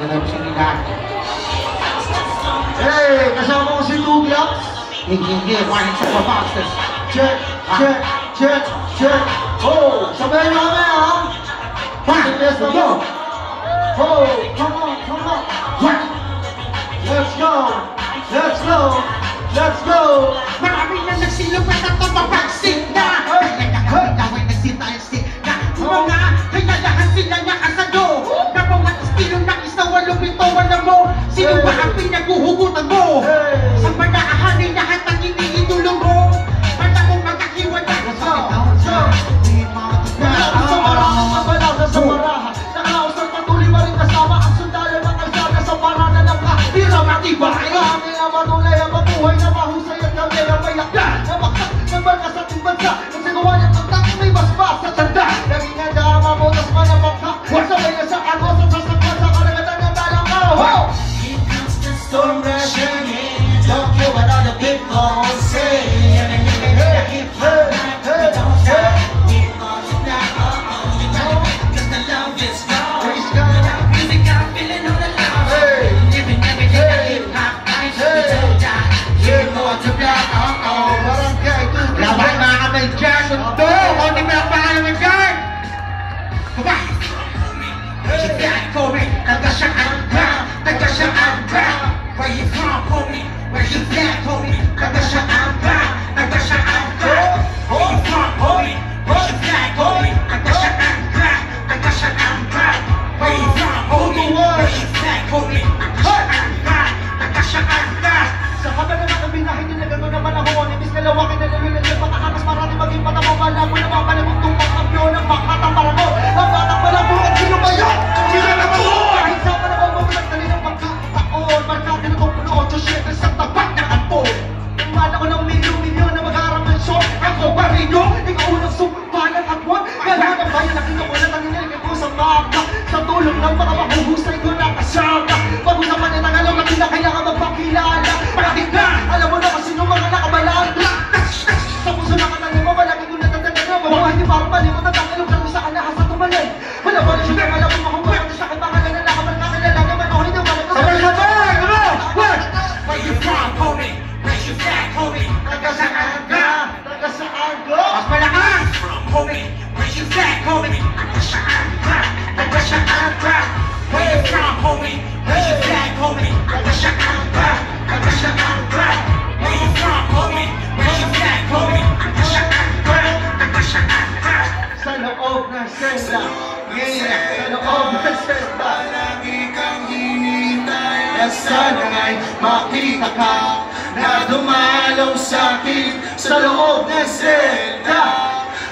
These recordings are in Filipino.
magandang sinilan. Hey, kasama ko si Douglas. Hindi, morning sa Masters. Check, check, check, check. Oh, sabayan nyo kami ha. Let's go. Oh, come on, come on. Let's go, let's go, let's go. Marami na nagsilupan at mapapagsik na. Kaya nagsitaisik na mga kailangan sila nakasado. Na mga estilo ng isang walong pituan mo. Sino ba ang pinaghuhugutan mo? Sa panaahanin lahat ang iniidolo mo. Para kung magkakiwala sa bitaw sa Sa marahan, mabalaga sa marahan. Nakausap patuloy pa rin kasama ang sundalo ng kalsada sa paranan ng kahira matibay. Kami ang matunay ang mabuhay na mahusay at kami ang mayakda. Namaksak ng bansa sa ating bansa. Nagsagawa niya ang takot may basbas sa tanda. Naging ang dama mo, tas manapakha. Sabay na sa agos at sasakman sa karagatan ng dalang araw. Here comes the storm rushing in. Don't care what other people say. Hip hop, we don't stop. We're on it now, you know, 'cause the love is gone. Music, I'm feeling all alone. Living every day, the hip hop life, we don't die. We're going to black, laban mga kamay dyan, sundo! Kung di mo lang pangalan mo dyan! Baba! She back for me, nagkasyaan ka, nagkasyaan ka. Where you from, homie? Where you back, homie? Nagkasyaan ka, nagkasyaan ka. Where you from, homie? Where you back, homie? Nagkasyaan ka, nagkasyaan ka. Where you from, homie? Where you back, homie? Nagkasyaan ka, nagkasyaan ka. Sa haba na nakabinahin yung nagano naman ako. Ibis kalawakin na nalilan yung pagkakakas marami maging patamo. Kala mo na mapalabog itong pangkampyon ng makatang maramo. Ang batang malabo at sino ba yun? Sino na ba yun? Kahit sa panabang mabilang dali ng pagkakataon. Markati na kong puno 8-7 sa tapat na kampo. Umala ko ng milyon-milyon na mag-aarang ng show. Ako ba rin nyo? Ikaw unang sumpalan at one. Gano'n ang bayan na kinukulat ang iniligay ko sa mapa. Sa tulong ng mga mahuhusay ko na kasama. Pag-usapan na nangalaw na kailangan magpakilala. Bakit na? Alam mo na kung sino mga nakabalala. Sa puso na kanangin mo, malaki ko natatanda na. Mabuhay di parang malimot at ang ilong lang sa kanahas at tumalin. Wala ba rin siya alam mo makukuha sa akin pangalan na nakapal kakilala naman o hindi wala ka. Sabay-sabay! Where you from, homie? Where you back, homie? Nagkasaan ka, Nagkasaan ko? mas malakas! Homie, where you back, homie? Nagkasaan ka, nagkasaan ka. Where you from, homie? Where you back, homie? Nagkasaan ka, nagkasaan ka. Where you from, homie? Where you back, homie? Nagkasaan ka, nagkasaan ka. Sa loob ng senda. Sa loob ng senda. Palagi kang hinihintay At sana ay makita ka na dumalaw sa akin sa loob ng senda.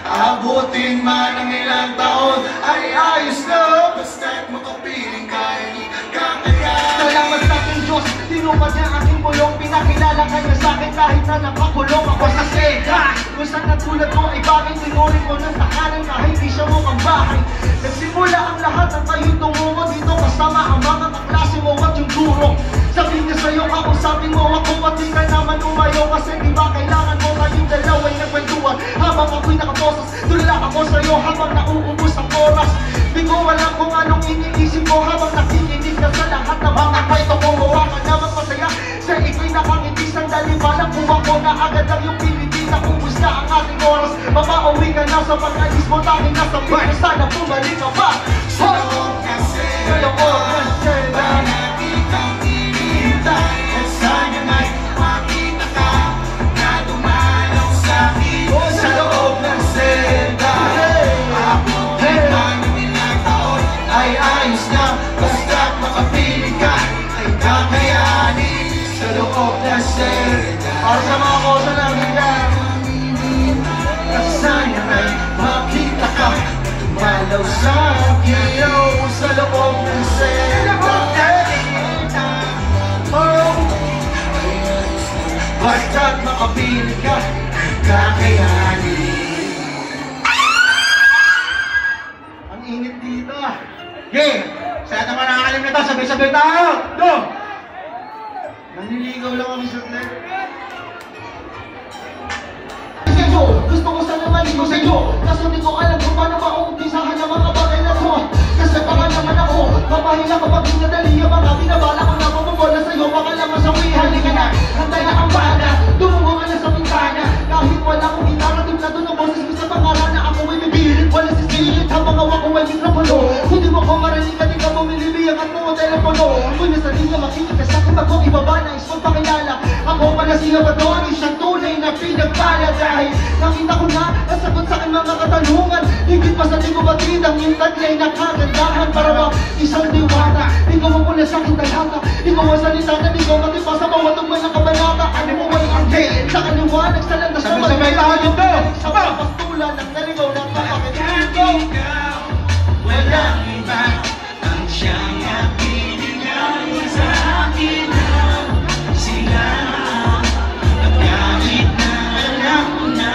Abutin man ang ilang taon ay ayos na. basta't makapiling ka, hindi kakayanin. Salamat sa aking Diyos, tinupad niya aking bulong. Pinakilala ka niya sa akin kahit na nakakulong ako sa senda. Kung saan natulad mo ay bagay, tinurin mo ng tahanan kahit di siya mukhang bahay. Nagsimula ang lahat ng tayo'y tumungo dito kasama ang mga kaklase mo at yung guro. Sabihin niya sa'yo, kausapin mo ako, pati ka naman umayo. Kasi di ba kailangan mo kayong dalawa'y nagkwentuhan. Habang ako'y nakaposas, tulala ako sa'yo habang nauubos ang oras. Di ko alam kung anong iniisip mo habang nakikinig ka sa lahat ng mga kwento ko. Huwag ka naman masaya sa ika'y nakangiti sandali. Balang kuha ko na agad lang yung Pilipina. Ubus na ang ating oras, mamauwi ka na sa pag-alis mo. Tanging nasa pino, sana bumalik ka pa. Sa loob kasi, Sa loob ng senda. palagi kang hinihintay. At sana may makita ka na dumalaw sa akin. Sa loob ng senda. Abutin man ang ilang taon Ay ayos na, basta't makapiling ka ay kakayanin. Sa loob ng senda. Para sa mga kosa namin dyan. At sana ay makita ka na dumalaw sa akin. Sa loob ng senda. Basta't makapiling ka ay kakayanin. Ang init dito. Yeah! Sa naman nakakalim na ito, sabay-sabay tayo! Go! Naniligaw lang kami sa trip. Gusto ko sana maligo sa iyo. Kaso di ko alam kung paano maumpisahan ang mga bagay na to. Kasi baka naman ako, mapahila kapag hinadali ako. pinagpala dahil nakita ko na ang sagot sa aking mga katanungan. Higit pa sa di ko batid ang iyong taglay na kagandahan. Para ba isang diwata, ikaw ang mula sa aking talata. Ikaw ang salita na di ko matipa sa bawat tugmay ng kabanata. Ano mo walang anghel sa kaliwanag sa landas na Sabay-sabay tayo dito! sa mga pastulan ng naligaw ng kapakit. Walang iba ang siyang binigay sa akin ng sila. At kahit na alam ko na,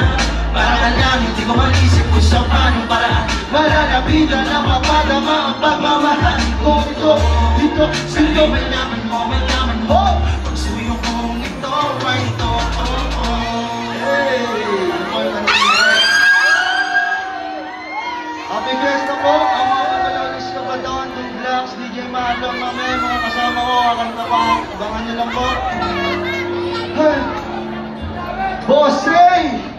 para lang hindi ko maisip kung sa paano paraan Malalapitan na mapadama ang pagmamahal ko. Dito, sino may laman mo, may laman mo. Pagsuyo kong ito ay ito. Happy Fiesta po! Ang mga Katalonis Kabataan, Douglas, DJ Malo, Mame, mga kasama ko, kakanta pa. Abangan nyo lang po. Hey! Boss Ray!